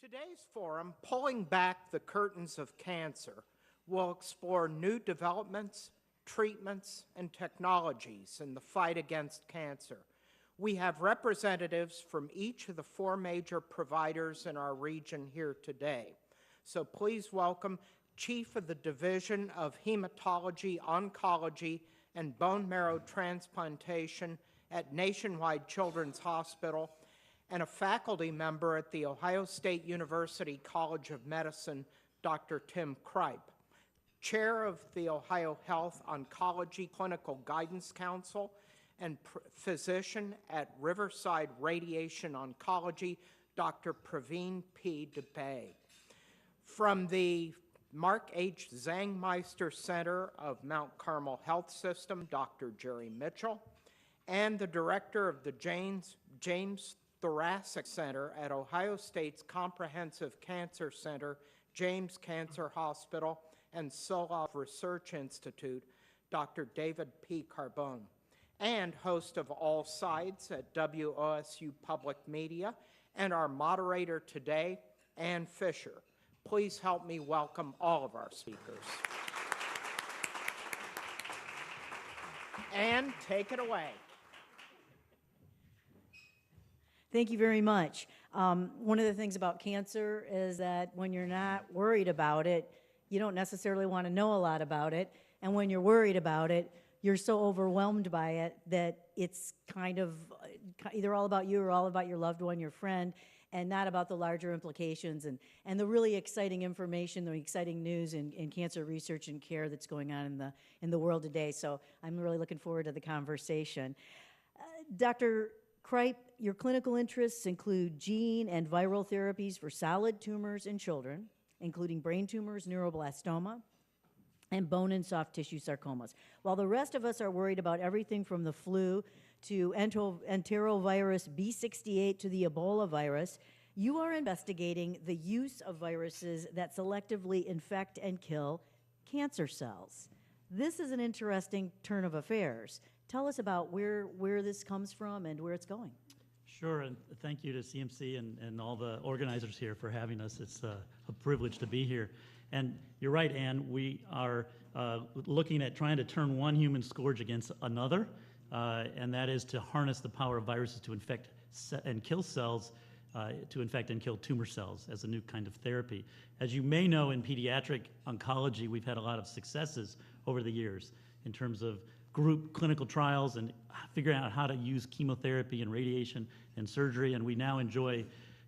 Today's forum, Pulling Back the Curtains of Cancer, will explore new developments, treatments, and technologies in the fight against cancer. We have representatives from each of the four major providers in our region here today. So please welcome Chief of the Division of Hematology, Oncology, and Bone Marrow Transplantation at Nationwide Children's Hospital, and a faculty member at The Ohio State University College of Medicine, Dr. Tim Kripe, Chair of the Ohio Health Oncology Clinical Guidance Council, and physician at Riverside Radiation Oncology, Dr. Praveen P. DeBay. From the Mark H. Zangmeister Center of Mount Carmel Health System, Dr. Jerry Mitchell, and the director of the James Thoracic Center at Ohio State's Comprehensive Cancer Center, James Cancer Hospital, and Solov Research Institute, Dr. David P. Carbone, and host of All Sides at WOSU Public Media, and our moderator today, Ann Fisher. Please help me welcome all of our speakers. Ann, take it away. Thank you very much. One of the things about cancer is that when you're not worried about it, you don't necessarily want to know a lot about it. And when you're worried about it, you're so overwhelmed by it that it's kind of either all about you or all about your loved one, your friend, and not about the larger implications and the really exciting information, the exciting news in cancer research and care that's going on in the world today. So I'm really looking forward to the conversation. Dr. Kripe, your clinical interests include gene and viral therapies for solid tumors in children, including brain tumors, neuroblastoma, and bone and soft tissue sarcomas. While the rest of us are worried about everything from the flu to enterovirus B68 to the Ebola virus, you are investigating the use of viruses that selectively infect and kill cancer cells. This is an interesting turn of affairs. Tell us about where this comes from and where it's going. Sure, and thank you to CMC and all the organizers here for having us. It's a privilege to be here. And you're right, Ann, we are looking at trying to turn one human scourge against another, and that is to harness the power of viruses to infect and kill cells, to infect and kill tumor cells as a new kind of therapy. As you may know, in pediatric oncology, we've had a lot of successes over the years in terms of group clinical trials and figuring out how to use chemotherapy and radiation and surgery, and we now enjoy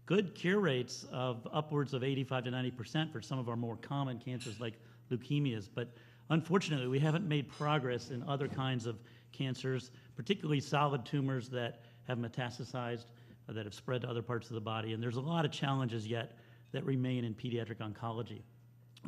good cure rates of upwards of 85 to 90% for some of our more common cancers like leukemias. But unfortunately, we haven't made progress in other kinds of cancers, particularly solid tumors that have metastasized, that have spread to other parts of the body, and there's a lot of challenges yet that remain in pediatric oncology.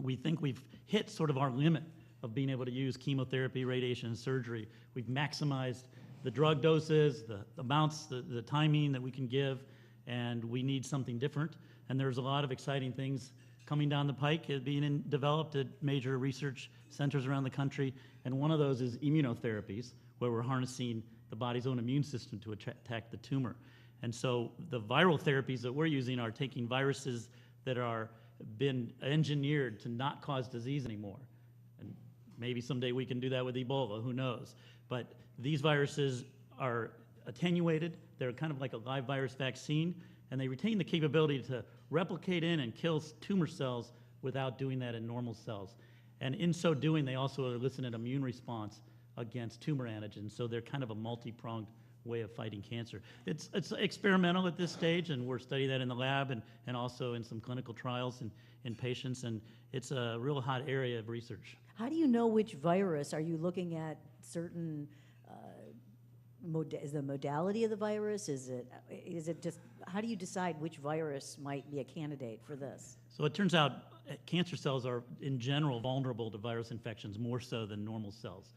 We think we've hit sort of our limit of being able to use chemotherapy, radiation, and surgery. We've maximized the drug doses, the amounts, the timing that we can give, and we need something different. And there's a lot of exciting things coming down the pike being developed at major research centers around the country. And one of those is immunotherapies, where we're harnessing the body's own immune system to attack the tumor. And so the viral therapies that we're using are taking viruses that are been engineered to not cause disease anymore. And maybe someday we can do that with Ebola, who knows? But these viruses are attenuated. They're kind of like a live virus vaccine, and they retain the capability to replicate in and kill tumor cells without doing that in normal cells. And in so doing, they also elicit an immune response against tumor antigens, so they're kind of a multi-pronged way of fighting cancer. It's experimental at this stage, and we're studying that in the lab and also in some clinical trials in patients, and it's a real hot area of research. How do you know which virus? Are you looking at certain, is the modality of the virus? Is it just, how do you decide which virus might be a candidate for this? So it turns out cancer cells are, in general, vulnerable to virus infections more so than normal cells.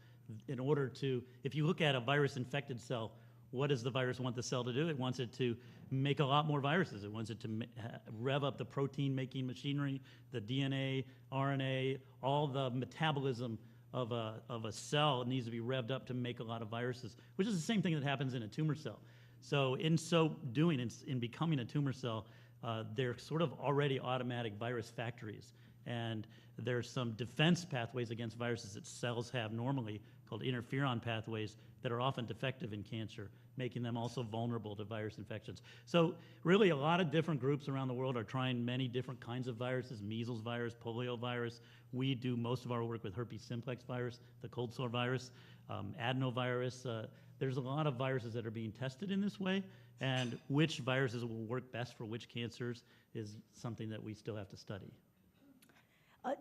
In order to, if you look at a virus-infected cell, what does the virus want the cell to do? It wants it to make a lot more viruses. It wants it to rev up the protein-making machinery, the DNA, RNA, all the metabolism of a cell needs to be revved up to make a lot of viruses, which is the same thing that happens in a tumor cell. So in so doing, in becoming a tumor cell, they're sort of already automatic virus factories. And there's some defense pathways against viruses that cells have normally called interferon pathways that are often defective in cancer, making them also vulnerable to virus infections. So really a lot of different groups around the world are trying many different kinds of viruses, measles virus, polio virus. We do most of our work with herpes simplex virus, the cold sore virus, adenovirus. There's a lot of viruses that are being tested in this way, and which viruses will work best for which cancers is something that we still have to study.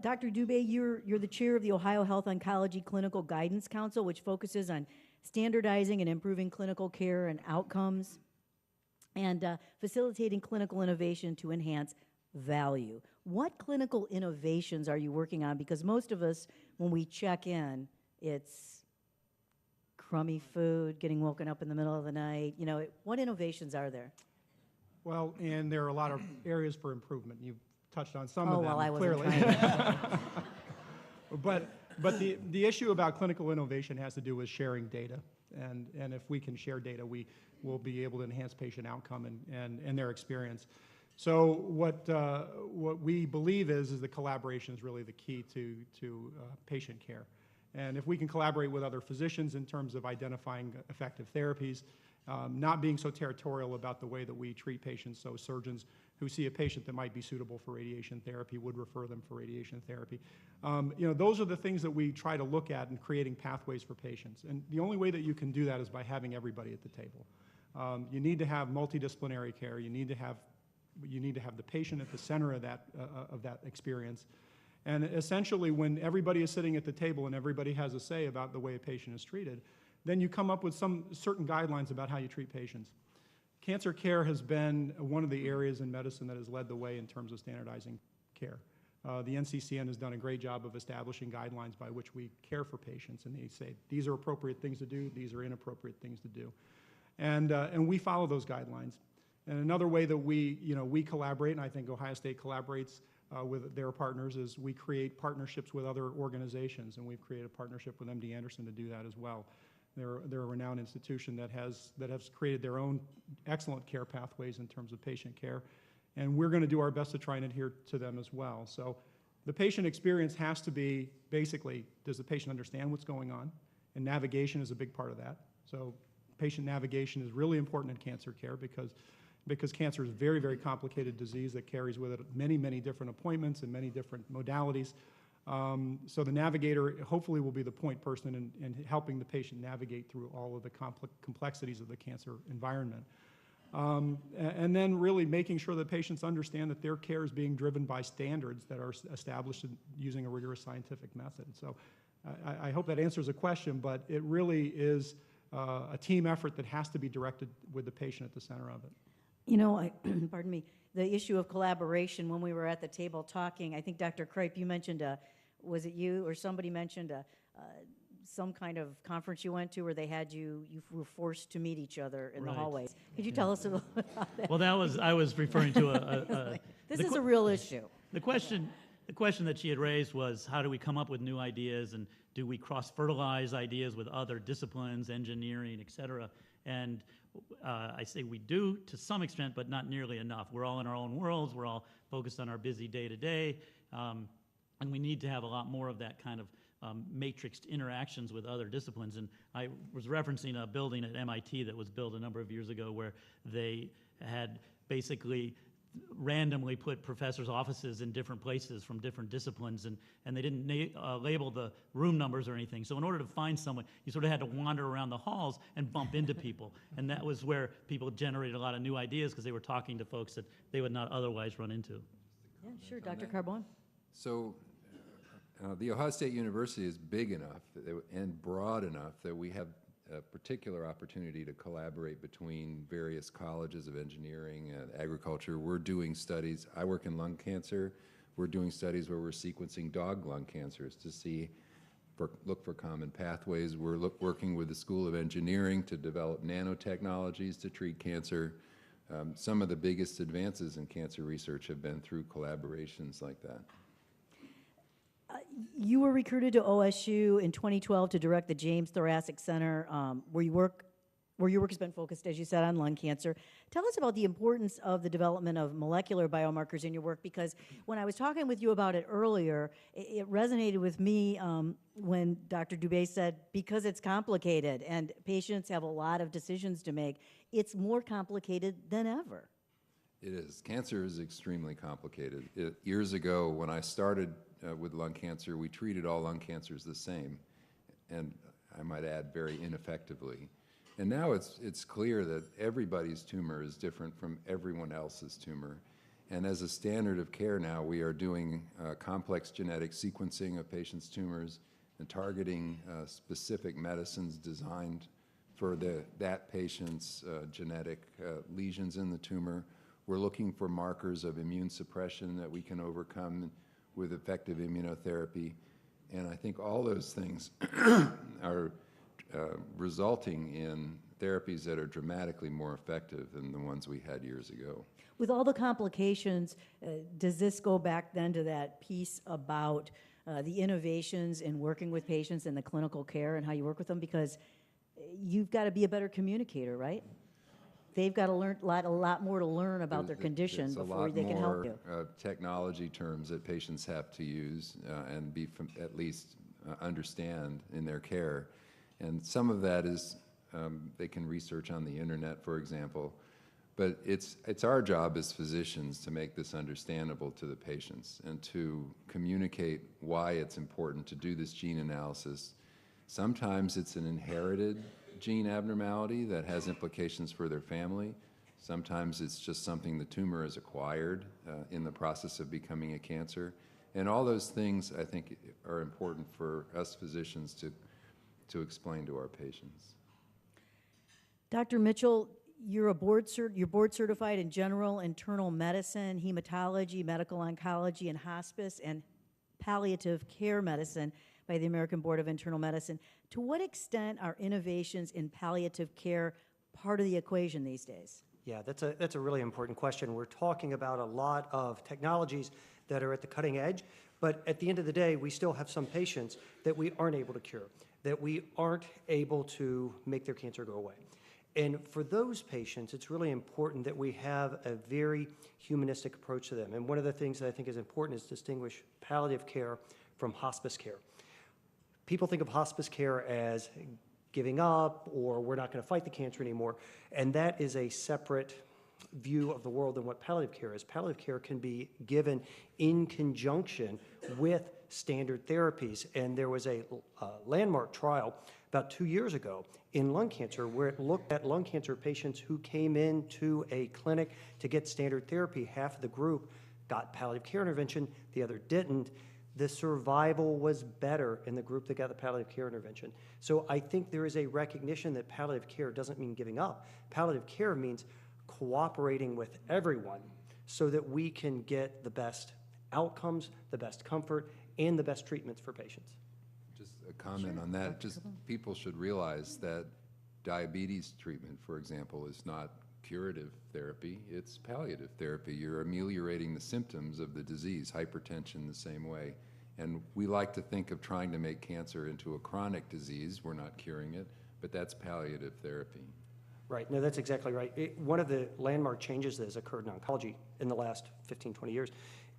Dr. Dubé, you're the chair of the Ohio Health Oncology Clinical Guidance Council, which focuses on standardizing and improving clinical care and outcomes, and facilitating clinical innovation to enhance value. What clinical innovations are you working on? Because most of us, when we check in, it's crummy food, getting woken up in the middle of the night. You know, what innovations are there? Well, and there are a lot of areas for improvement. You've touched on some Oh, of them, well, I wasn't clearly. trying to. But the issue about clinical innovation has to do with sharing data. And if we can share data, we will be able to enhance patient outcome and their experience. So what we believe is that collaboration is really the key to patient care. And if we can collaborate with other physicians in terms of identifying effective therapies, not being so territorial about the way that we treat patients, so surgeons who see a patient that might be suitable for radiation therapy would refer them for radiation therapy. You know, those are the things that we try to look at in creating pathways for patients. And the only way that you can do that is by having everybody at the table. You need to have multidisciplinary care. You need to have the patient at the center of that experience. And essentially, when everybody is sitting at the table and everybody has a say about the way a patient is treated, then you come up with some certain guidelines about how you treat patients. Cancer care has been one of the areas in medicine that has led the way in terms of standardizing care. The NCCN has done a great job of establishing guidelines by which we care for patients, and they say these are appropriate things to do, these are inappropriate things to do. And we follow those guidelines. And another way that we collaborate, and I think Ohio State collaborates with their partners, is we create partnerships with other organizations, and we've created a partnership with MD Anderson to do that as well. They're a renowned institution that has created their own excellent care pathways in terms of patient care, and we're going to do our best to try and adhere to them as well. So the patient experience has to be basically, does the patient understand what's going on? And navigation is a big part of that. So patient navigation is really important in cancer care because cancer is a very, very complicated disease that carries with it many, many different appointments and many different modalities. So the navigator hopefully will be the point person in helping the patient navigate through all of the complexities of the cancer environment. And then really making sure that patients understand that their care is being driven by standards that are established using a rigorous scientific method. So I hope that answers the question, but it really is a team effort that has to be directed with the patient at the center of it. You know, pardon me, the issue of collaboration, when we were at the table talking, I think Dr. Kripe, you mentioned, was it you or somebody mentioned some kind of conference you went to where they had you were forced to meet each other in the hallways. Could you tell us a little bit about that? Well, I was referring to This is a real issue. The question that she had raised was, how do we come up with new ideas, and do we cross-fertilize ideas with other disciplines, engineering, et cetera? And I say we do to some extent, but not nearly enough. We're all in our own worlds. We're all focused on our busy day-to-day, and we need to have a lot more of that kind of matrixed interactions with other disciplines. And I was referencing a building at MIT that was built a number of years ago where they had basically randomly put professors' offices in different places from different disciplines, and they didn't label the room numbers or anything. So in order to find someone, you sort of had to wander around the halls and bump into people. And that was where people generated a lot of new ideas because they were talking to folks that they would not otherwise run into. Yeah, sure, Dr. Carbone. So the Ohio State University is big enough and broad enough that we have a particular opportunity to collaborate between various colleges of engineering and agriculture. We're doing studies. I work in lung cancer. We're doing studies where we're sequencing dog lung cancers to look for common pathways. We're working with the School of Engineering to develop nanotechnologies to treat cancer. Some of the biggest advances in cancer research have been through collaborations like that. You were recruited to OSU in 2012 to direct the James Thoracic Center, where you work where your work has been focused, as you said, on lung cancer. Tell us about the importance of the development of molecular biomarkers in your work, because when I was talking with you about it earlier, it resonated with me when Dr. Dubé said, because it's complicated and patients have a lot of decisions to make, it's more complicated than ever. It is. Cancer is extremely complicated. Years ago, when I started with lung cancer, we treated all lung cancers the same, and I might add, very ineffectively. And now it's clear that everybody's tumor is different from everyone else's tumor. And as a standard of care now, we are doing complex genetic sequencing of patients' tumors and targeting specific medicines designed for that patient's genetic lesions in the tumor. We're looking for markers of immune suppression that we can overcome with effective immunotherapy. And I think all those things are resulting in therapies that are dramatically more effective than the ones we had years ago. With all the complications, does this go back then to that piece about the innovations in working with patients and the clinical care and how you work with them? Because you've got to be a better communicator, right? They've got to learn a lot more to learn about their condition before they can help you. There's a lot more technology terms that patients have to use and at least understand in their care. And some of that is they can research on the internet, for example. But it's our job as physicians to make this understandable to the patients and to communicate why it's important to do this gene analysis. Sometimes it's an inherited gene abnormality that has implications for their family. Sometimes it's just something the tumor has acquired in the process of becoming a cancer. And all those things, I think, are important for us physicians to explain to our patients. Dr. Mitchell, you're board certified in general internal medicine, hematology, medical oncology, and hospice, and palliative care medicine by the American Board of Internal Medicine. To what extent are innovations in palliative care part of the equation these days? Yeah, that's a really important question. We're talking about a lot of technologies that are at the cutting edge, but at the end of the day, we still have some patients that we aren't able to cure, that we aren't able to make their cancer go away. And for those patients, it's really important that we have a very humanistic approach to them. And one of the things that I think is important is distinguish palliative care from hospice care. People think of hospice care as giving up or we're not going to fight the cancer anymore, and that is a separate view of the world than what palliative care is. Palliative care can be given in conjunction with standard therapies, and there was a landmark trial about 2 years ago in lung cancer where it looked at lung cancer patients who came into a clinic to get standard therapy. Half of the group got palliative care intervention, the other didn't. The survival was better in the group that got the palliative care intervention. So I think there is a recognition that palliative care doesn't mean giving up. Palliative care means cooperating with everyone so that we can get the best outcomes, the best comfort, and the best treatments for patients. Just a comment on that. Just people should realize that diabetes treatment, for example, is not curative therapy, it's palliative therapy. You're ameliorating the symptoms of the disease, hypertension the same way. And we like to think of trying to make cancer into a chronic disease. We're not curing it, but that's palliative therapy. Right, no, that's exactly right. One of the landmark changes that has occurred in oncology in the last 15, 20 years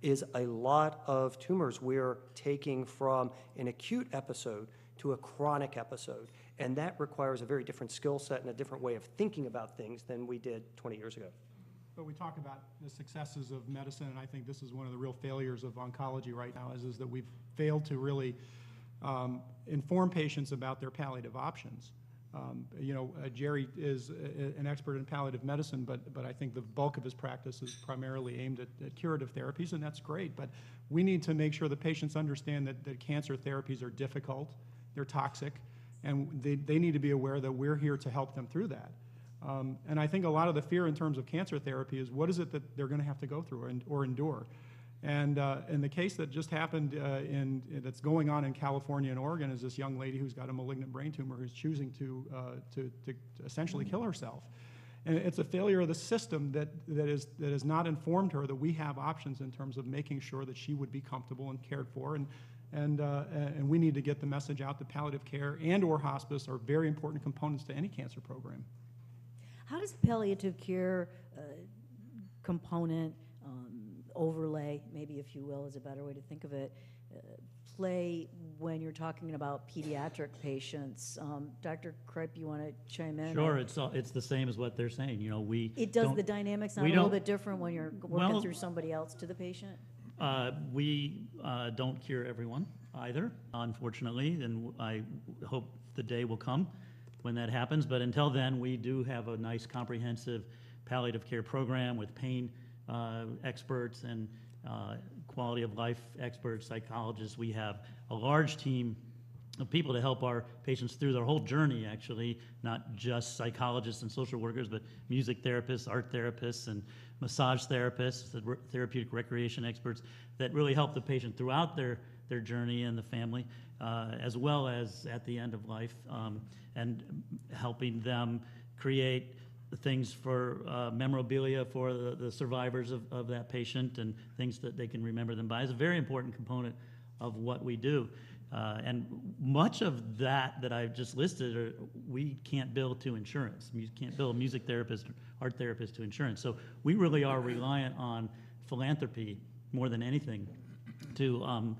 is a lot of tumors we're taking from an acute episode to a chronic episode. And that requires a very different skill set and a different way of thinking about things than we did 20 years ago. But we talk about the successes of medicine, and I think this is one of the real failures of oncology right now, is that we've failed to really inform patients about their palliative options. Jerry is an expert in palliative medicine, but I think the bulk of his practice is primarily aimed at curative therapies, and that's great. But we need to make sure the patients understand that cancer therapies are difficult, they're toxic, and they need to be aware that we're here to help them through that. And I think a lot of the fear in terms of cancer therapy is what is it that they're going to have to go through or endure. And in the case that just happened that's going on in California and Oregon is this young lady who's got a malignant brain tumor who's choosing to essentially kill herself. And it's a failure of the system that has not informed her that we have options in terms of making sure that she would be comfortable and cared for. And we need to get the message out that palliative care and or hospice are very important components to any cancer program. How does palliative care component, overlay, maybe if you will, is a better way to think of it, play when you're talking about pediatric patients? Dr. Kripe, you want to chime in? Sure, it's the same as what they're saying. You know, It does don't- the dynamics not we a little don't- bit different when you're working Well- through somebody else to the patient? We don't cure everyone either, unfortunately, and I hope the day will come when that happens. But until then, we do have a nice comprehensive palliative care program with pain experts and quality of life experts, psychologists. We have a large team of people to help our patients through their whole journey, actually, not just psychologists and social workers, but music therapists, art therapists, and massage therapists, therapeutic recreation experts that really help the patient throughout their journey and the family, as well as at the end of life, and helping them create things for memorabilia for the survivors of that patient and things that they can remember them by. Is a very important component of what we do. And much of that I've just listed, we can't bill to insurance. You can't bill a music therapist, art therapist to insurance. So we really are reliant on philanthropy more than anything to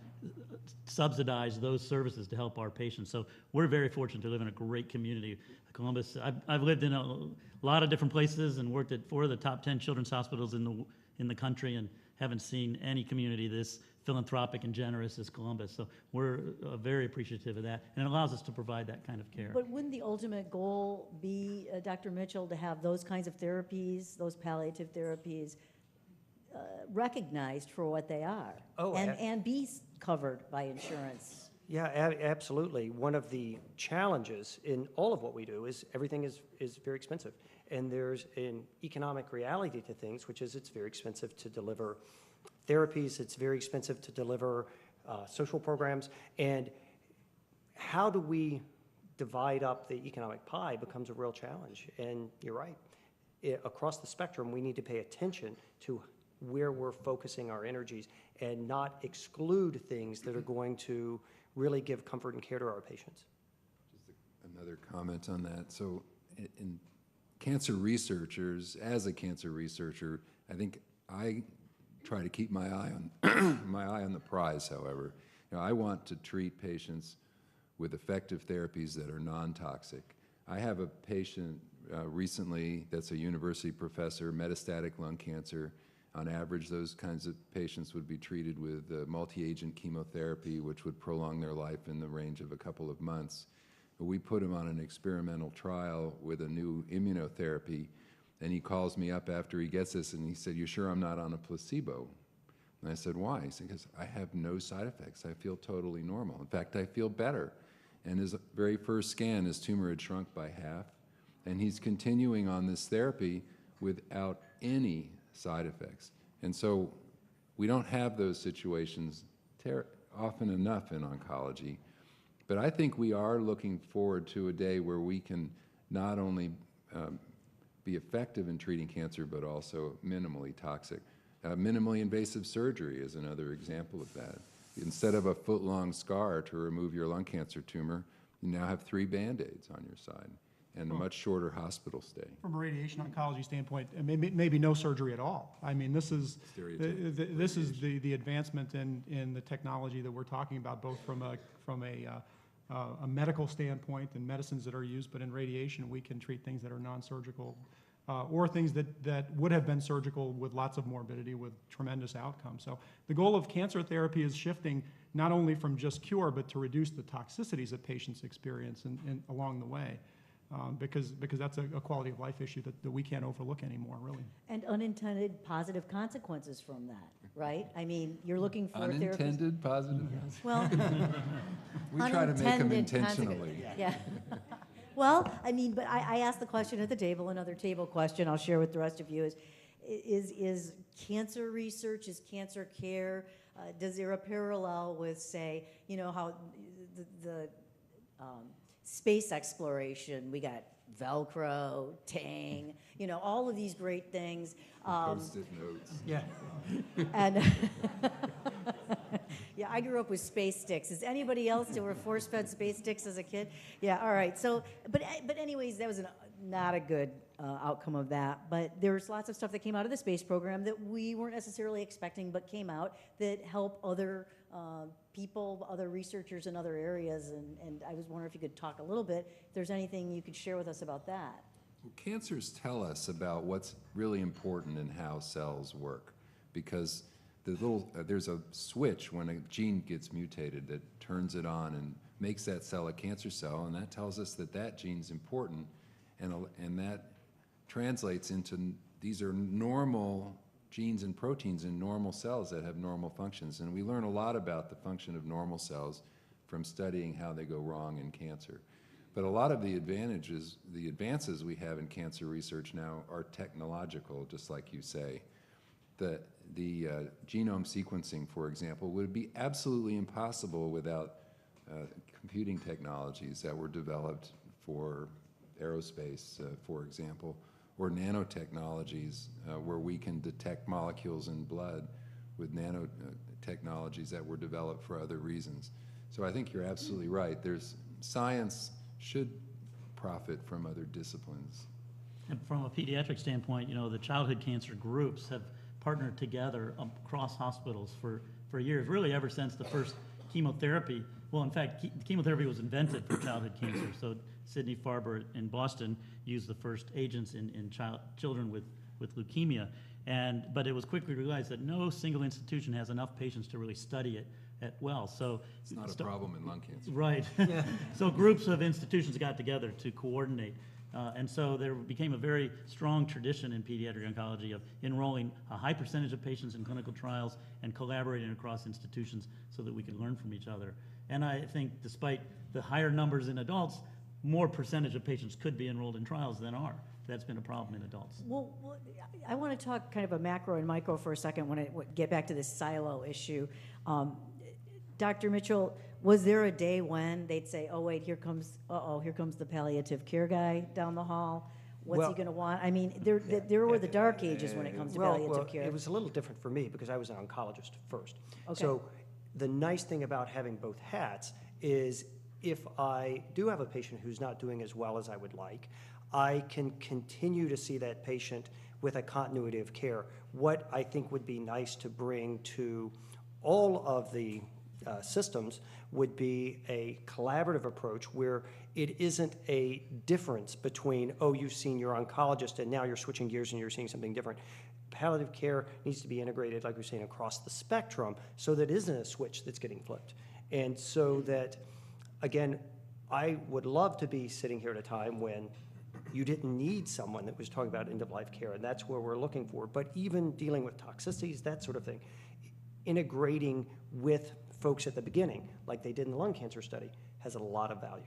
subsidize those services to help our patients. So we're very fortunate to live in a great community. Columbus, I've lived in a lot of different places and worked at 4 of the top 10 children's hospitals in the country, and haven't seen any community this philanthropic and generous as Columbus. So we're very appreciative of that, and it allows us to provide that kind of care. But wouldn't the ultimate goal be, Dr. Mitchell, to have those kinds of therapies, those palliative therapies, recognized for what they are? Oh, and be covered by insurance? Yeah, absolutely. One of the challenges in all of what we do is everything is very expensive. And there's an economic reality to things, which is it's very expensive to deliver therapies, it's very expensive to deliver social programs. And how do we divide up the economic pie becomes a real challenge. And you're right. Across the spectrum, we need to pay attention to where we're focusing our energies and not exclude things that are going to really give comfort and care to our patients. Just another comment on that. So in cancer researchers, as a cancer researcher, I think I try to keep my eye on my eye on the prize, however. You know, I want to treat patients with effective therapies that are non-toxic. I have a patient recently that's a university professor, metastatic lung cancer. On average, those kinds of patients would be treated with multi-agent chemotherapy, which would prolong their life in the range of a couple of months. But we put him on an experimental trial with a new immunotherapy, and he calls me up after he gets this, and he said, "You sure I'm not on a placebo?" And I said, "Why?" He said, "Because I have no side effects. I feel totally normal. In fact, I feel better." And his very first scan, his tumor had shrunk by half, and he's continuing on this therapy without any side effects. And so we don't have those situations often enough in oncology. But I think we are looking forward to a day where we can not only be effective in treating cancer, but also minimally toxic. Minimally invasive surgery is another example of that. Instead of a foot-long scar to remove your lung cancer tumor, you now have 3 Band-Aids on your side and a much shorter hospital stay. From a radiation oncology standpoint, maybe no surgery at all. I mean, this is the advancement in the technology that we're talking about, both from a medical standpoint and medicines that are used, but in radiation we can treat things that are non-surgical or things that would have been surgical with lots of morbidity with tremendous outcomes. So the goal of cancer therapy is shifting not only from just cure, but to reduce the toxicities that patients experience along the way. Because that's a quality of life issue that we can't overlook anymore, really. And unintended positive consequences from that, right? I mean, you're looking for therapies. Unintended positive? Well, We try to make them unintended intentionally. yeah. Well, I mean, but I asked the question at the table, another table question I'll share with the rest of you is cancer research, is cancer care, does there a parallel with, say, you know, how the space exploration, we got Velcro, Tang, you know, all of these great things. Post-it notes. Yeah. And yeah, I grew up with space sticks. Is anybody else that were force-fed space sticks as a kid? Yeah, all right. So, but anyways, that was not a good outcome of that. But there's lots of stuff that came out of the space program that we weren't necessarily expecting, but came out that help other people, other researchers in other areas. And I was wondering if you could talk a little bit, if there's anything you could share with us about that. Well, cancers tell us about what's really important in how cells work, because there's a switch when a gene gets mutated that turns it on and makes that cell a cancer cell, and that tells us that that gene's important, and that translates into these are normal genes and proteins in normal cells that have normal functions. And we learn a lot about the function of normal cells from studying how they go wrong in cancer. But a lot of the advances we have in cancer research now are technological, just like you say. The genome sequencing, for example, would be absolutely impossible without computing technologies that were developed for aerospace, for example, or nanotechnologies where we can detect molecules in blood with nanotechnologies that were developed for other reasons. So I think you're absolutely right. Science should profit from other disciplines. And from a pediatric standpoint, the childhood cancer groups have partnered together across hospitals for years, really ever since the first chemotherapy. Well, in fact, chemotherapy was invented for childhood cancer. So Sidney Farber in Boston used the first agents in children with leukemia. But it was quickly realized that no single institution has enough patients to really study it well. So it's not a problem in lung cancer. Right. So groups of institutions got together to coordinate. And so there became a very strong tradition in pediatric oncology of enrolling a high percentage of patients in clinical trials and collaborating across institutions so that we could learn from each other. And I think despite the higher numbers in adults, more percentage of patients could be enrolled in trials than are. That's been a problem in adults. Well, I want to talk kind of a macro and micro for a second when I get back to this silo issue. Dr. Mitchell, was there a day when they'd say, oh, wait, here comes the palliative care guy down the hall? What's he going to want? I mean, there were the dark ages when it comes to palliative care. It was a little different for me because I was an oncologist first. Okay. So the nice thing about having both hats is if I do have a patient who's not doing as well as I would like, I can continue to see that patient with a continuity of care. What I think would be nice to bring to all of the systems would be a collaborative approach where it isn't a difference between, oh, you've seen your oncologist and now you're switching gears and you're seeing something different. Palliative care needs to be integrated, like we're saying, across the spectrum so that it isn't a switch that's getting flipped. And so that, again, I would love to be sitting here at a time when you didn't need someone that was talking about end-of-life care, and that's where we're looking for. But even dealing with toxicities, that sort of thing, integrating with folks at the beginning, like they did in the lung cancer study, has a lot of value.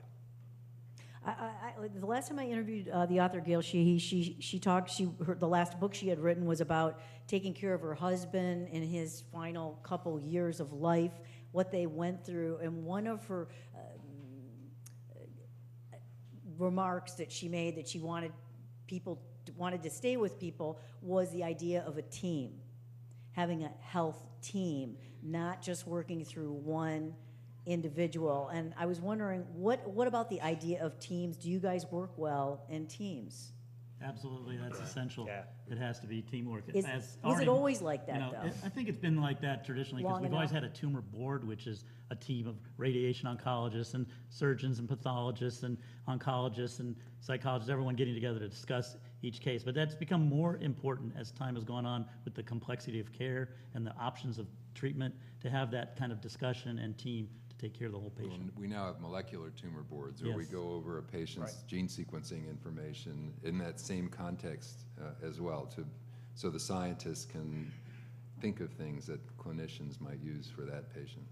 The last time I interviewed the author Gail she talked. The last book she had written was about taking care of her husband in his final couple years of life, what they went through, and one of her remarks that she made that she wanted to stay with people was the idea of a team, having a health team, not just working through one individual. And I was wondering, what about the idea of teams? Do you guys work well in teams? Absolutely, that's essential. Yeah. It has to be teamwork. Was it always like that, though? I think it's been like that traditionally because we've always had a tumor board, which is a team of radiation oncologists and surgeons and pathologists and oncologists and psychologists, everyone getting together to discuss each case. But that's become more important as time has gone on with the complexity of care and the options of treatment, to have that kind of discussion and team to take care of the whole patient. Well, we now have molecular tumor boards where we go over a patient's gene sequencing information in that same context as well, so the scientists can think of things that clinicians might use for that patient.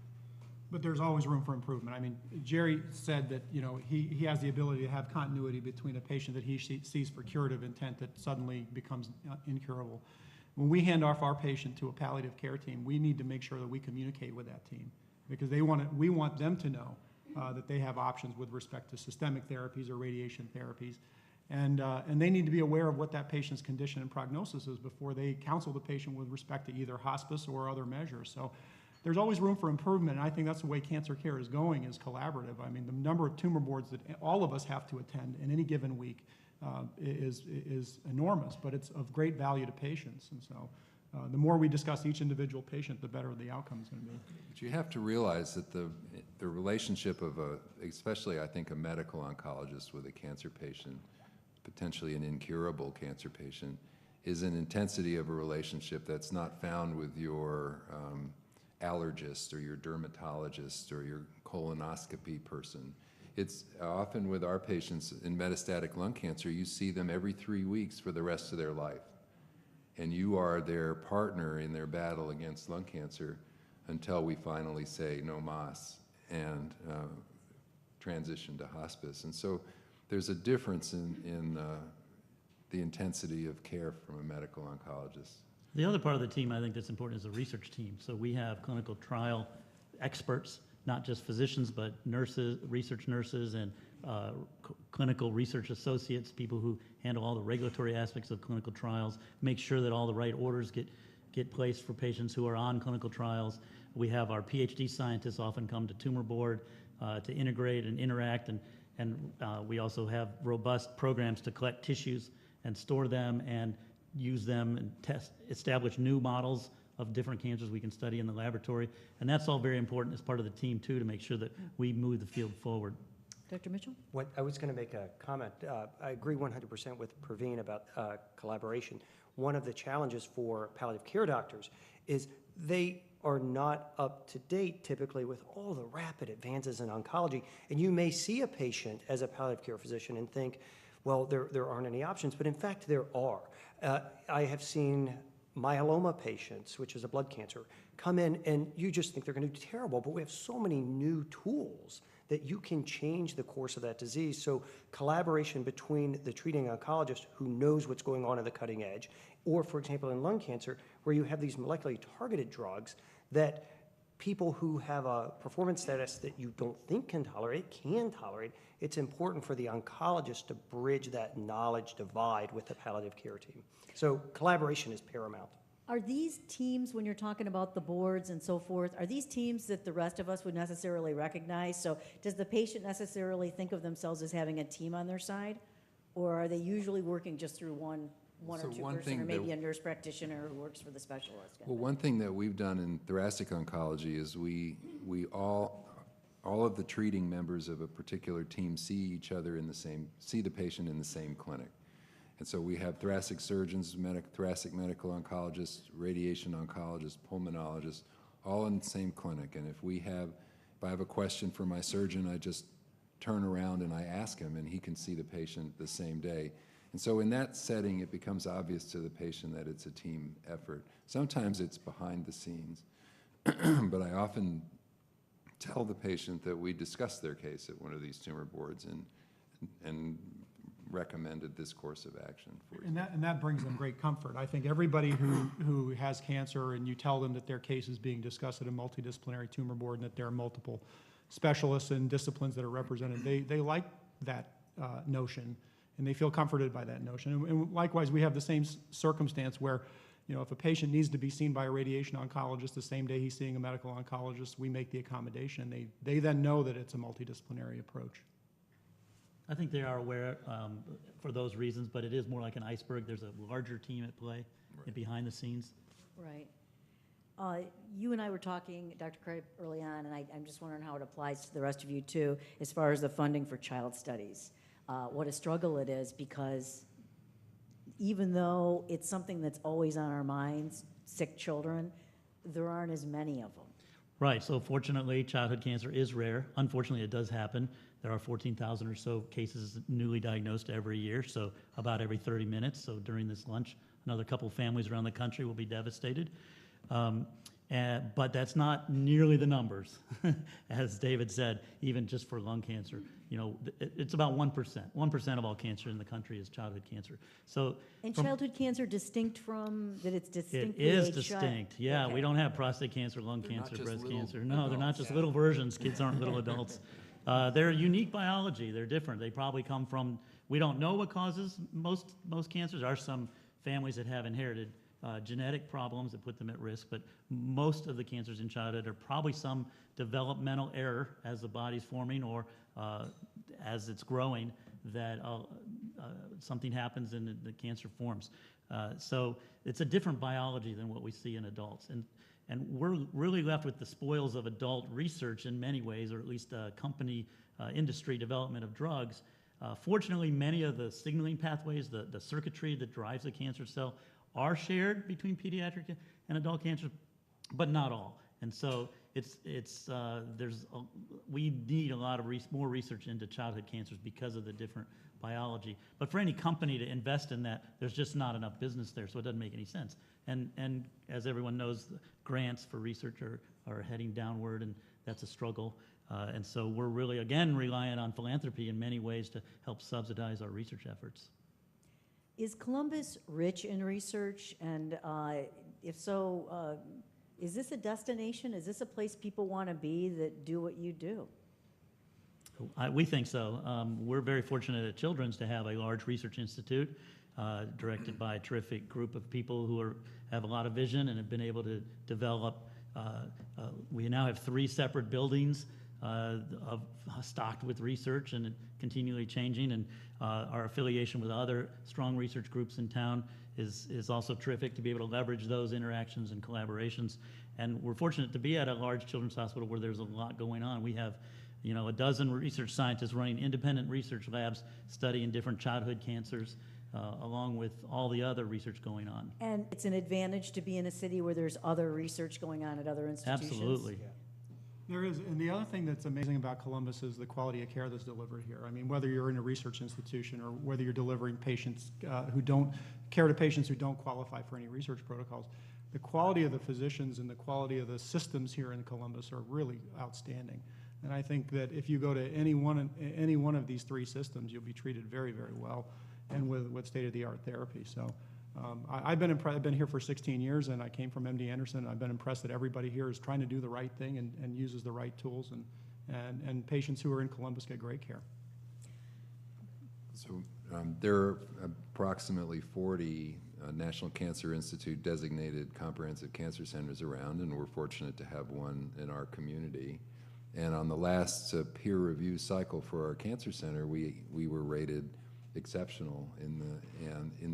But there's always room for improvement. I mean, Jerry said that, he has the ability to have continuity between a patient that he sees for curative intent that suddenly becomes incurable. When we hand off our patient to a palliative care team, we need to make sure that we communicate with that team, because we want them to know that they have options with respect to systemic therapies or radiation therapies. And they need to be aware of what that patient's condition and prognosis is before they counsel the patient with respect to either hospice or other measures. So there's always room for improvement, and I think that's the way cancer care is going, is collaborative. I mean, the number of tumor boards that all of us have to attend in any given week is enormous, but it's of great value to patients. And so the more we discuss each individual patient, the better the outcome is going to be. But you have to realize that the relationship of especially I think a medical oncologist with a cancer patient, potentially an incurable cancer patient, is an intensity of a relationship that's not found with your allergist or your dermatologist or your colonoscopy person. It's often with our patients in metastatic lung cancer, you see them every 3 weeks for the rest of their life. And you are their partner in their battle against lung cancer until we finally say no mas and transition to hospice. And so there's a difference in the intensity of care from a medical oncologist. The other part of the team I think that's important is the research team. So we have clinical trial experts, not just physicians, but nurses, research nurses, and clinical research associates, people who handle all the regulatory aspects of clinical trials, make sure that all the right orders get placed for patients who are on clinical trials. We have our PhD scientists often come to tumor board to integrate and interact, and we also have robust programs to collect tissues and store them and use them and establish new models of different cancers we can study in the laboratory. And that's all very important as part of the team, too, to make sure that we move the field forward. Dr. Mitchell? What I was going to make a comment. I agree 100% with Praveen about collaboration. One of the challenges for palliative care doctors is they are not up to date typically with all the rapid advances in oncology. And you may see a patient as a palliative care physician and think, well, there aren't any options, but in fact there are. I have seen myeloma patients, which is a blood cancer, come in and you just think they're going to do terrible, but we have so many new tools that you can change the course of that disease. So collaboration between the treating oncologist who knows what's going on at the cutting edge, or for example in lung cancer, where you have these molecularly targeted drugs that people who have a performance status that you don't think can tolerate, it's important for the oncologist to bridge that knowledge divide with the palliative care team. So collaboration is paramount. Are these teams, when you're talking about the boards and so forth, are these teams that the rest of us would necessarily recognize? So does the patient necessarily think of themselves as having a team on their side? Or are they usually working just through one or two person, or maybe a nurse practitioner who works for the specialist? Well, one thing that we've done in thoracic oncology is we all of the treating members of a particular team see the patient in the same clinic. And so we have thoracic surgeons, thoracic medical oncologists, radiation oncologists, pulmonologists, all in the same clinic. And if I have a question for my surgeon, I just turn around and I ask him, and he can see the patient the same day. And so in that setting, it becomes obvious to the patient that it's a team effort. Sometimes it's behind the scenes, but I often tell the patient that we discussed their case at one of these tumor boards and recommended this course of action for you. And that brings them great comfort. I think everybody who has cancer and you tell them that their case is being discussed at a multidisciplinary tumor board and that there are multiple specialists and disciplines that are represented, they like that notion and they feel comforted by that notion. And likewise, we have the same circumstance where, if a patient needs to be seen by a radiation oncologist the same day he's seeing a medical oncologist, we make the accommodation. They then know that it's a multidisciplinary approach. I think they are aware for those reasons, but it is more like an iceberg. There's a larger team at play behind the scenes. Right. You and I were talking, Dr. Cripe, early on, and I'm just wondering how it applies to the rest of you too, as far as the funding for child studies. What a struggle it is, because even though it's something that's always on our minds, sick children, there aren't as many of them. Right, so fortunately, childhood cancer is rare. Unfortunately, it does happen. There are 14,000 or so cases newly diagnosed every year, so about every 30 minutes. So during this lunch, another couple families around the country will be devastated. But that's not nearly the numbers, as David said, even just for lung cancer. It's about 1%. 1% of all cancer in the country is childhood cancer. So, and childhood cancer distinct from that? It's distinct. It is distinct. Yeah, okay. We don't have prostate cancer, lung cancer, breast cancer. No, they're not just little versions. Kids aren't little adults. They're unique biology. They're different. They probably come from. We don't know what causes most cancers. There are some families that have inherited genetic problems that put them at risk, but most of the cancers in childhood are probably some developmental error as the body's forming or as it's growing that something happens and the cancer forms. So it's a different biology than what we see in adults. And we're really left with the spoils of adult research in many ways, or at least company industry development of drugs. Fortunately, many of the signaling pathways, the circuitry that drives the cancer cell, are shared between pediatric and adult cancer, but not all. And so we need a lot of more research into childhood cancers because of the different biology. But for any company to invest in that, there's just not enough business there, so it doesn't make any sense. And as everyone knows, grants for research are heading downward, and that's a struggle. And so we're really, again, relying on philanthropy in many ways to help subsidize our research efforts. Is Columbus rich in research? And if so, is this a destination? Is this a place people want to be that do what you do? We think so. We're very fortunate at Children's to have a large research institute directed by a terrific group of people who have a lot of vision and have been able to develop. We now have 3 separate buildings stocked with research and continually changing, and our affiliation with other strong research groups in town is also terrific to be able to leverage those interactions and collaborations. And we're fortunate to be at a large children's hospital where there's a lot going on. We have, a dozen research scientists running independent research labs studying different childhood cancers, along with all the other research going on. And it's an advantage to be in a city where there's other research going on at other institutions? Absolutely. There is, and the other thing that's amazing about Columbus is the quality of care that's delivered here. I mean, whether you're in a research institution or whether you're delivering patients care to patients who don't qualify for any research protocols, the quality of the physicians and the quality of the systems here in Columbus are really outstanding. And I think that if you go to any one of these 3 systems, you'll be treated very, very well, and with state-of-the-art therapy. So I've been here for 16 years, and I came from MD Anderson. I've been impressed that everybody here is trying to do the right thing and uses the right tools, and patients who are in Columbus get great care. So there are approximately 40 National Cancer Institute designated comprehensive cancer centers around, and we're fortunate to have one in our community. And on the last peer review cycle for our cancer center, we were rated exceptional in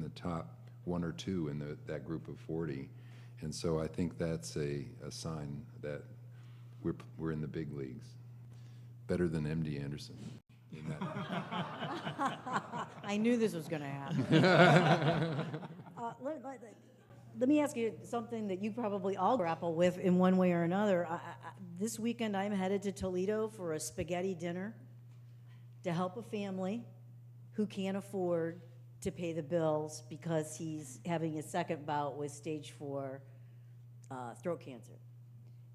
the top 1 or 2 in that group of 40. And so I think that's a sign that we're in the big leagues, better than MD Anderson. I knew this was going to happen. Let me ask you something that you probably all grapple with in one way or another. This weekend, I'm headed to Toledo for a spaghetti dinner to help a family who can't afford to pay the bills because he's having his second bout with stage 4 throat cancer.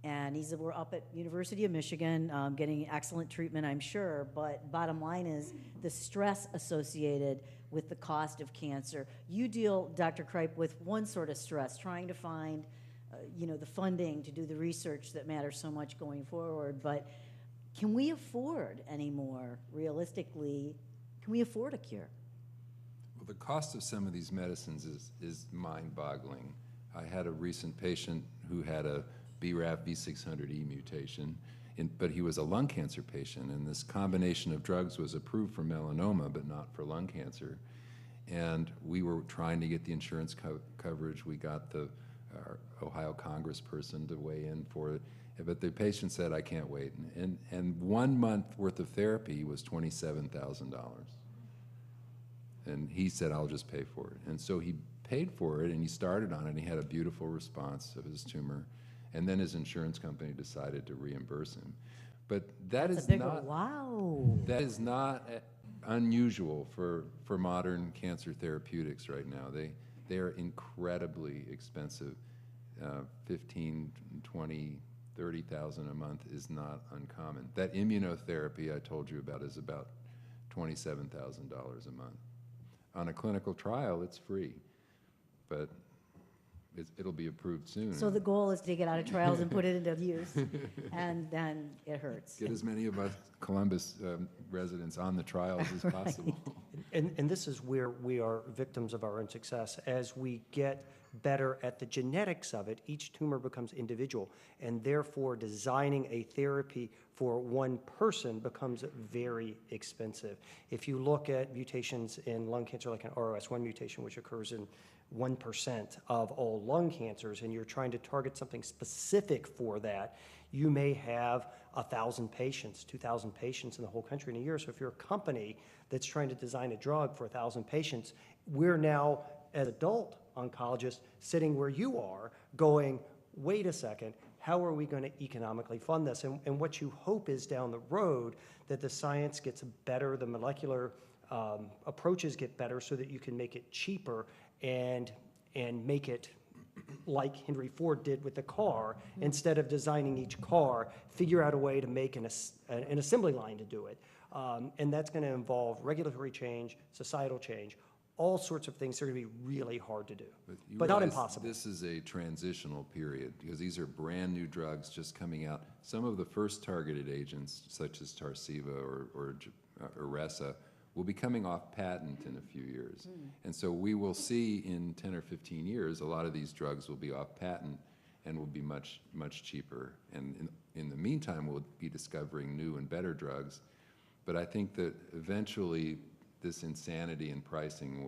And we're up at University of Michigan getting excellent treatment, I'm sure, but bottom line is the stress associated with the cost of cancer. You deal, Dr. Kripe, with one sort of stress, trying to find the funding to do the research that matters so much going forward. But can we afford anymore, realistically, can we afford a cure? Well, the cost of some of these medicines is mind-boggling. I had a recent patient who had a BRAF V600E mutation, but he was a lung cancer patient, and this combination of drugs was approved for melanoma, but not for lung cancer. And we were trying to get the insurance coverage. We got our Ohio congressperson to weigh in for it, but the patient said, I can't wait. And 1 month worth of therapy was $27,000. And he said, I'll just pay for it. And so he paid for it, and he started on it, and he had a beautiful response of his tumor. And then his insurance company decided to reimburse him. But that is not unusual for modern cancer therapeutics right now. They are incredibly expensive. 15, 20, 30,000 a month is not uncommon. That immunotherapy I told you about is about $27,000 a month. On a clinical trial, it's free, but it'll be approved soon. So the goal is to take it out of trials and put it into use, and then it hurts. Get as many of us Columbus residents on the trials as possible. And this is where we are victims of our own success. As we get better at the genetics of it, each tumor becomes individual, and therefore designing a therapy for one person becomes very expensive. If you look at mutations in lung cancer, like an ROS1 mutation, which occurs in 1% of all lung cancers, and you're trying to target something specific for that, you may have 1,000 patients, 2,000 patients in the whole country in a year. So if you're a company that's trying to design a drug for 1,000 patients, we're now, as adult oncologists, sitting where you are, going, wait a second, how are we going to economically fund this? And what you hope is down the road that the science gets better, the molecular approaches get better so that you can make it cheaper and make it like Henry Ford did with the car. Instead of designing each car, figure out a way to make an assembly line to do it. And that's going to involve regulatory change, societal change, all sorts of things that are going to be really hard to do, but not impossible. This is a transitional period because these are brand new drugs just coming out. Some of the first targeted agents, such as Tarceva or Iressa, will be coming off patent in a few years. And so we will see in 10 or 15 years, a lot of these drugs will be off patent and will be much, much cheaper. And in the meantime, we'll be discovering new and better drugs. But I think that eventually this insanity in pricing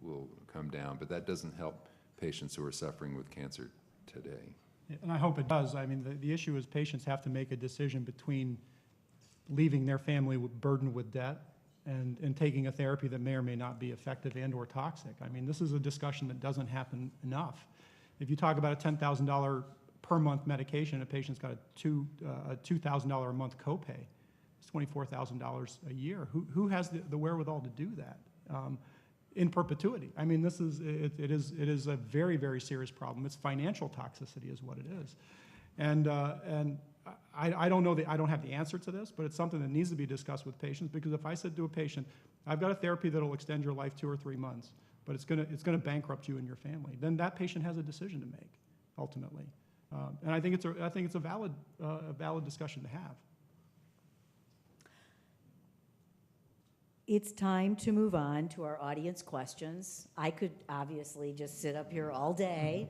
will come down, but that doesn't help patients who are suffering with cancer today. And I hope it does. I mean, the issue is patients have to make a decision between leaving their family burdened with debt and taking a therapy that may or may not be effective and or toxic. I mean, this is a discussion that doesn't happen enough. If you talk about a $10,000 per month medication, a patient's got a $2,000 a month copay. It's $24,000 a year. Who has the wherewithal to do that in perpetuity? I mean, it is a very, very serious problem. It's financial toxicity is what it is. And I don't know, I don't have the answer to this, but it's something that needs to be discussed with patients, because if I said to a patient, I've got a therapy that'll extend your life 2 or 3 months, but it's gonna bankrupt you and your family, then that patient has a decision to make, ultimately. And I think it's a valid discussion to have. It's time to move on to our audience questions. I could obviously just sit up here all day.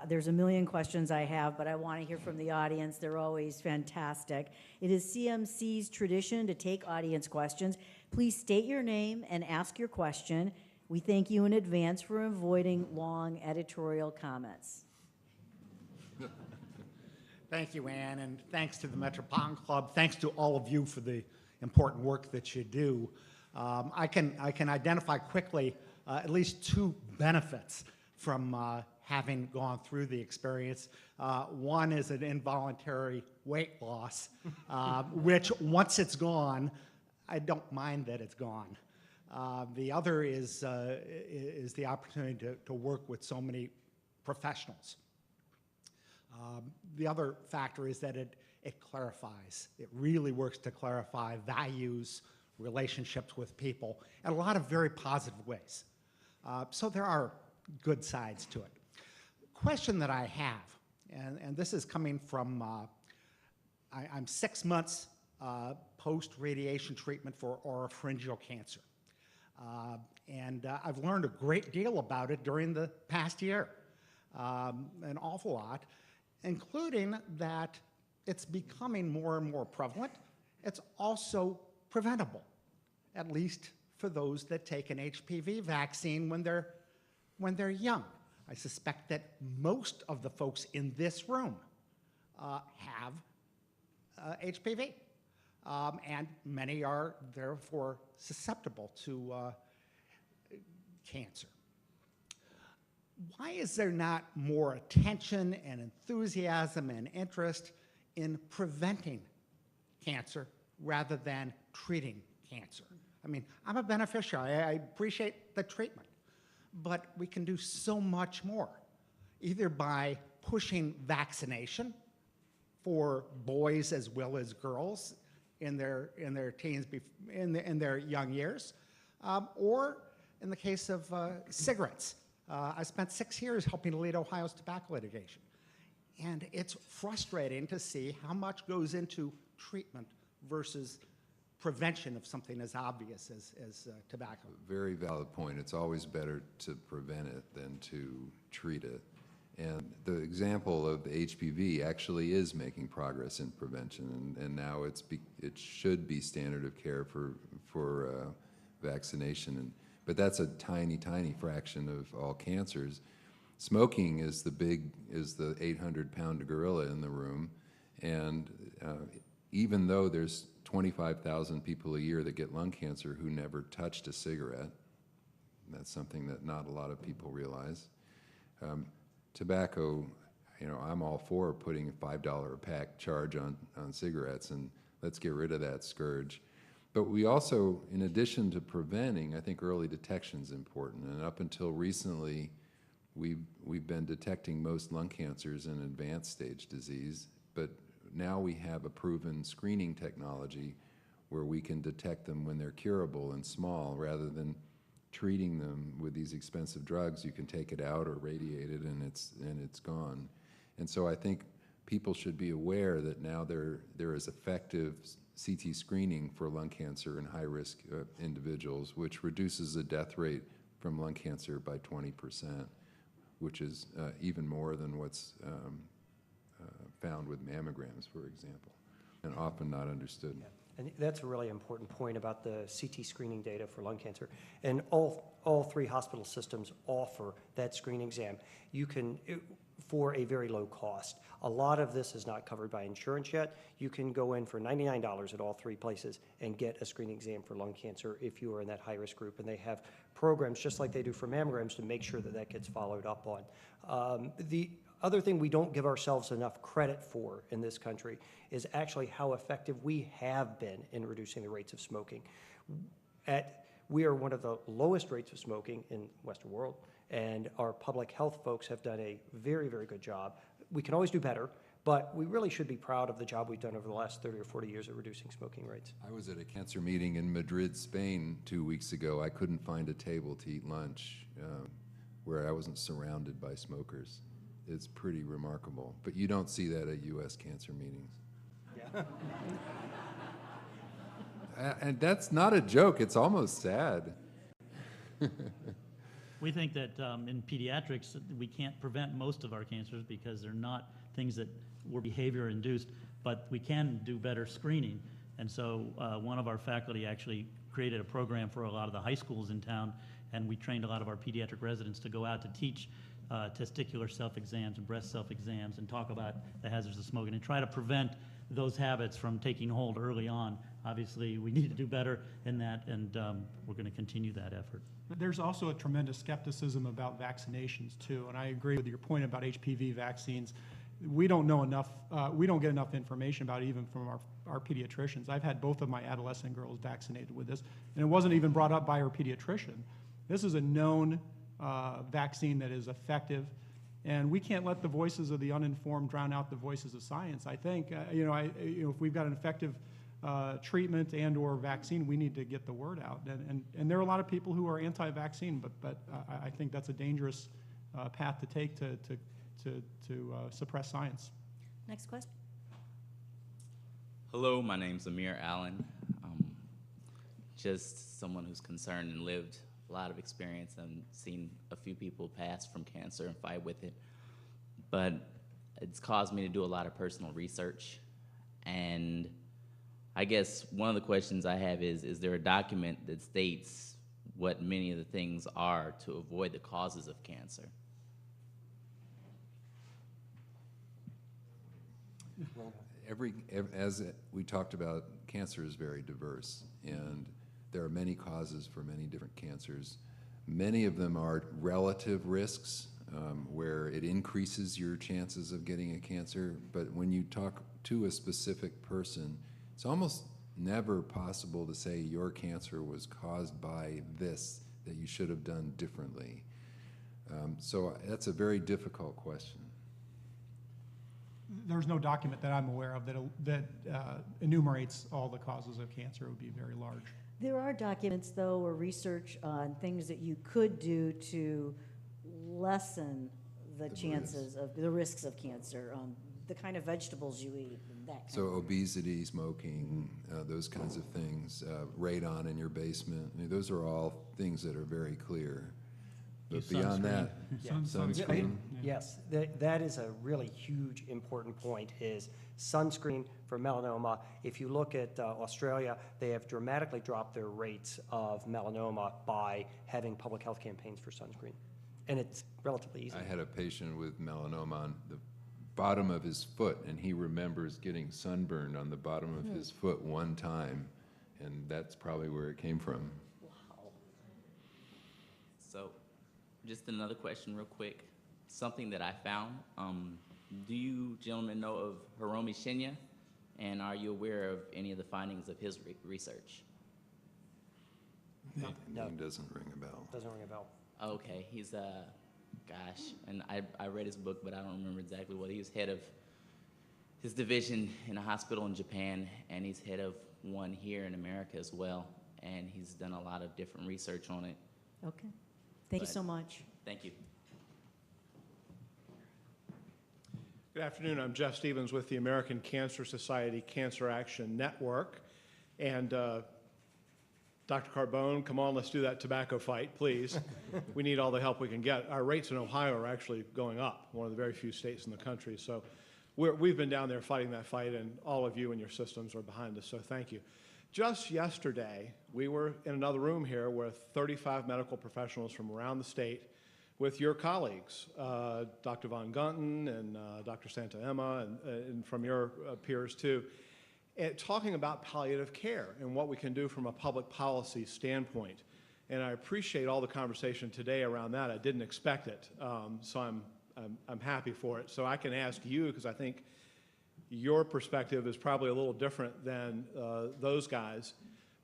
There's a million questions I have, but I want to hear from the audience. They're always fantastic. It is CMC's tradition to take audience questions. Please state your name and ask your question. We thank you in advance for avoiding long editorial comments. Thank you, Ann, and thanks to the Metropolitan Club. Thanks to all of you for the important work that you do. I can identify quickly at least 2 benefits from having gone through the experience. One is an involuntary weight loss, which once it's gone, I don't mind that it's gone. The other is the opportunity to work with so many professionals. The other factor is that it clarifies. It really works to clarify values, relationships with people, in a lot of very positive ways. So there are good sides to it. Question that I have, and this is coming from, I'm 6 months post-radiation treatment for oropharyngeal cancer. And I've learned a great deal about it during the past year, an awful lot, including that it's becoming more and more prevalent. It's also preventable, at least for those that take an HPV vaccine when they're young. I suspect that most of the folks in this room have HPV, and many are therefore susceptible to cancer. Why is there not more attention and enthusiasm and interest in preventing cancer rather than treating cancer? I mean, I'm a beneficiary. I appreciate the treatment, but we can do so much more, either by pushing vaccination for boys as well as girls in their teens, in their young years, or in the case of cigarettes. I spent 6 years helping to lead Ohio's tobacco litigation. And it's frustrating to see how much goes into treatment versus prevention of something as obvious as tobacco. Very valid point. It's always better to prevent it than to treat it. And the example of HPV actually is making progress in prevention, and now it should be standard of care for vaccination. But that's a tiny, tiny fraction of all cancers. Smoking is the 800-pound gorilla in the room, and even though there's 25,000 people a year that get lung cancer who never touched a cigarette, that's something that not a lot of people realize. Tobacco, I'm all for putting a $5 a pack charge on cigarettes, and let's get rid of that scourge. But we also, in addition to preventing, I think early detection is important. And up until recently, we've been detecting most lung cancers in advanced stage disease, but now we have a proven screening technology where we can detect them when they're curable and small, rather than treating them with these expensive drugs. You can take it out or radiate it, and it's gone. And so I think people should be aware that now there is effective CT screening for lung cancer in high-risk individuals, which reduces the death rate from lung cancer by 20%, which is even more than what's found with mammograms, for example, and often not understood. Yeah. And that's a really important point about the CT screening data for lung cancer. And all three hospital systems offer that screening exam. You can, for a very low cost. A lot of this is not covered by insurance yet. You can go in for $99 at all three places and get a screening exam for lung cancer if you are in that high-risk group. And they have programs, just like they do for mammograms, to make sure that that gets followed up on. The other thing we don't give ourselves enough credit for in this country is actually how effective we have been in reducing the rates of smoking. We are one of the lowest rates of smoking in the Western world, and our public health folks have done a very, very good job. We can always do better, but we really should be proud of the job we've done over the last 30 or 40 years at reducing smoking rates. I was at a cancer meeting in Madrid, Spain 2 weeks ago. I couldn't find a table to eat lunch where I wasn't surrounded by smokers. It's pretty remarkable. But you don't see that at U.S. cancer meetings. Yeah. And that's not a joke. It's almost sad. We think that in pediatrics, we can't prevent most of our cancers because they're not things that were behavior induced, but we can do better screening. And so one of our faculty actually created a program for a lot of the high schools in town, and we trained a lot of our pediatric residents to go out to teach testicular self-exams and breast self-exams and talk about the hazards of smoking and try to prevent those habits from taking hold early on. Obviously, we need to do better in that, and we're going to continue that effort. There's also a tremendous skepticism about vaccinations too, and I agree with your point about HPV vaccines. We don't know enough, we don't get enough information about it even from our pediatricians. I've had both of my adolescent girls vaccinated with this, and it wasn't even brought up by her pediatrician. This is a known vaccine that is effective, and we can't let the voices of the uninformed drown out the voices of science. I think, if we've got an effective treatment and/or vaccine, we need to get the word out. And there are a lot of people who are anti-vaccine, but I think that's a dangerous path to take to suppress science. Next question. Hello, my name's Amir Allen. Just someone who's concerned and lived a lot of experience and seen a few people pass from cancer and fight with it. But it's caused me to do a lot of personal research. And I guess one of the questions I have is there a document that states what many of the things are to avoid the causes of cancer? Well, as we talked about, cancer is very diverse, and there are many causes for many different cancers. Many of them are relative risks, where it increases your chances of getting a cancer, but when you talk to a specific person, it's almost never possible to say your cancer was caused by this, that you should have done differently. So that's a very difficult question. There's no document that I'm aware of that enumerates all the causes of cancer. It would be very large. There are documents, though, or research on things that you could do to lessen the chances of the risks of cancer. the kind of vegetables you eat, and that kind So of. obesity, smoking, those kinds of things, radon in your basement, I mean, those are all things that are very clear. But Use beyond sunscreen. that, sunscreen, Yes, that is a really huge, important point, is sunscreen for melanoma. If you look at Australia, they have dramatically dropped their rates of melanoma by having public health campaigns for sunscreen. And it's relatively easy. I had a patient with melanoma on the bottom of his foot, and he remembers getting sunburned on the bottom of his foot one time, and that's probably where it came from. So, just another question real quick. Something that I found, do you gentlemen know of Hiromi Shinya? And are you aware of any of the findings of his research? The name doesn't ring a bell. Doesn't ring a bell. Okay, he's gosh, and I read his book, but I don't remember exactly what. He was head of his division in a hospital in Japan, and he's head of one here in America as well. And he's done a lot of different research on it. Okay. Thank you But- so much. Thank you. Good afternoon. I'm Jeff Stevens with the American Cancer Society Cancer Action Network. And Dr. Carbone, come on, let's do that tobacco fight, please. We need all the help we can get. Our rates in Ohio are actually going up, one of the very few states in the country. So we've been down there fighting that fight, and all of you and your systems are behind us, so thank you. Just yesterday, we were in another room here with 35 medical professionals from around the state with your colleagues, Dr. Von Gunten and Dr. Santa Emma, and from your peers too, and talking about palliative care and what we can do from a public policy standpoint. And I appreciate all the conversation today around that. I didn't expect it, so I'm happy for it. So I can ask you, because I think your perspective is probably a little different than those guys.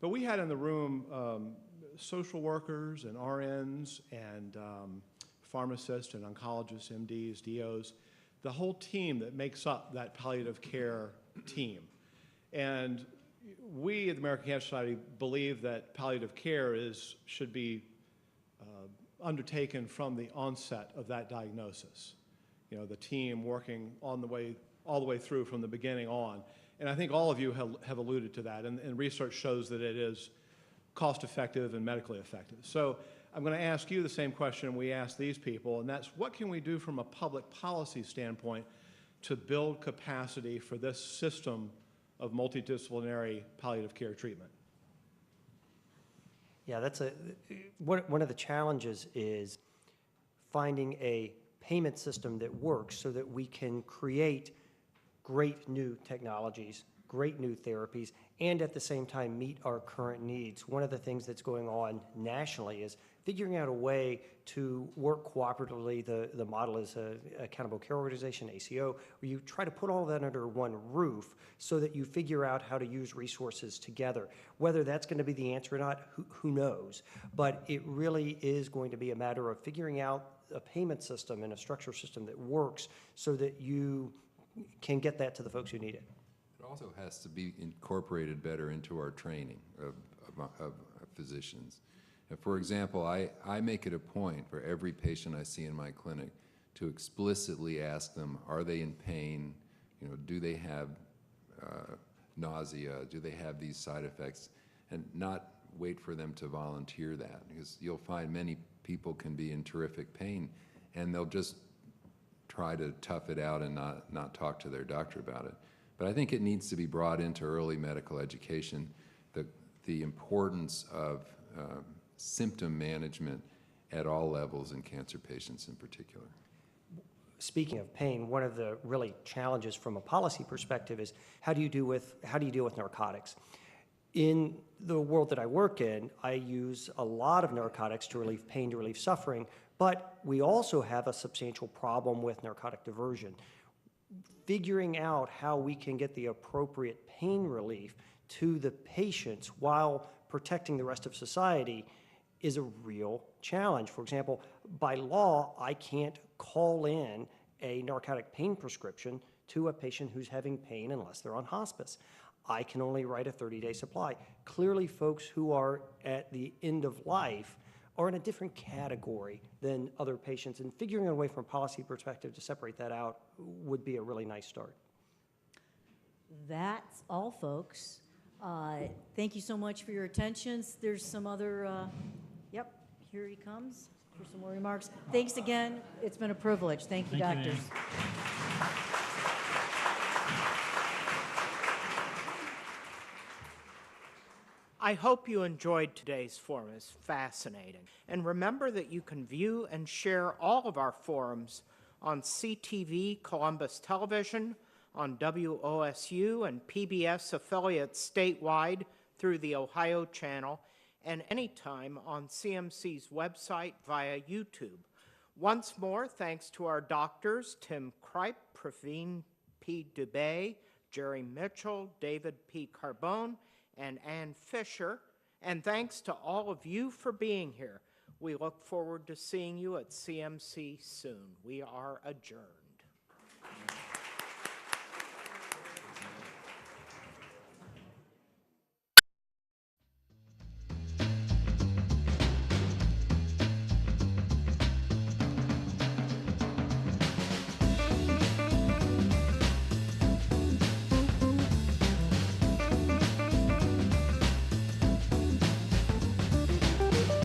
But we had in the room social workers and RNs and pharmacists and oncologists, MDs, DOs, the whole team that makes up that palliative care team. And we at the American Cancer Society believe that palliative care should be undertaken from the onset of that diagnosis. You know, the team working all the way through from the beginning on. And I think all of you have alluded to that, and research shows that it is cost-effective and medically effective. So I'm going to ask you the same question we asked these people, and that's what can we do from a public policy standpoint to build capacity for this system of multidisciplinary palliative care treatment? Yeah, that's one of the challenges is finding a payment system that works so that we can create great new technologies, great new therapies, and at the same time meet our current needs. One of the things that's going on nationally is figuring out a way to work cooperatively. The model is a Accountable Care Organization, ACO, where you try to put all that under one roof so that you figure out how to use resources together. Whether that's going to be the answer or not, who knows? But it really is going to be a matter of figuring out a payment system and a structure system that works so that you can get that to the folks who need it. It also has to be incorporated better into our training of physicians. For example, I make it a point for every patient I see in my clinic to explicitly ask them, are they in pain? You know, do they have nausea? Do they have these side effects? And not wait for them to volunteer that, because you'll find many people can be in terrific pain and they'll just try to tough it out and not talk to their doctor about it. But I think it needs to be brought into early medical education, the importance of symptom management at all levels in cancer patients in particular. Speaking of pain, one of the really challenges from a policy perspective is how do you deal with narcotics? In the world that I work in, I use a lot of narcotics to relieve pain, to relieve suffering, but we also have a substantial problem with narcotic diversion. Figuring out how we can get the appropriate pain relief to the patients while protecting the rest of society is a real challenge. For example, by law, I can't call in a narcotic pain prescription to a patient who's having pain unless they're on hospice. I can only write a 30-day supply. Clearly, folks who are at the end of life are in a different category than other patients, and figuring out a way from a policy perspective to separate that out would be a really nice start. That's all, folks. Thank you so much for your attention. There's some other, yep, here he comes for some more remarks. Thanks again. It's been a privilege. Thank you, Thank you, doctors. I hope you enjoyed today's forum. It's fascinating. And remember that you can view and share all of our forums on CTV Columbus Television, on WOSU and PBS affiliates statewide through the Ohio channel, and anytime on CMC's website via YouTube. Once more, thanks to our doctors, Tim Kripe, Praveen P. Dubé, Jerry Mitchell, David P. Carbone, and Ann Fisher, and thanks to all of you for being here. We look forward to seeing you at CMC soon. We are adjourned.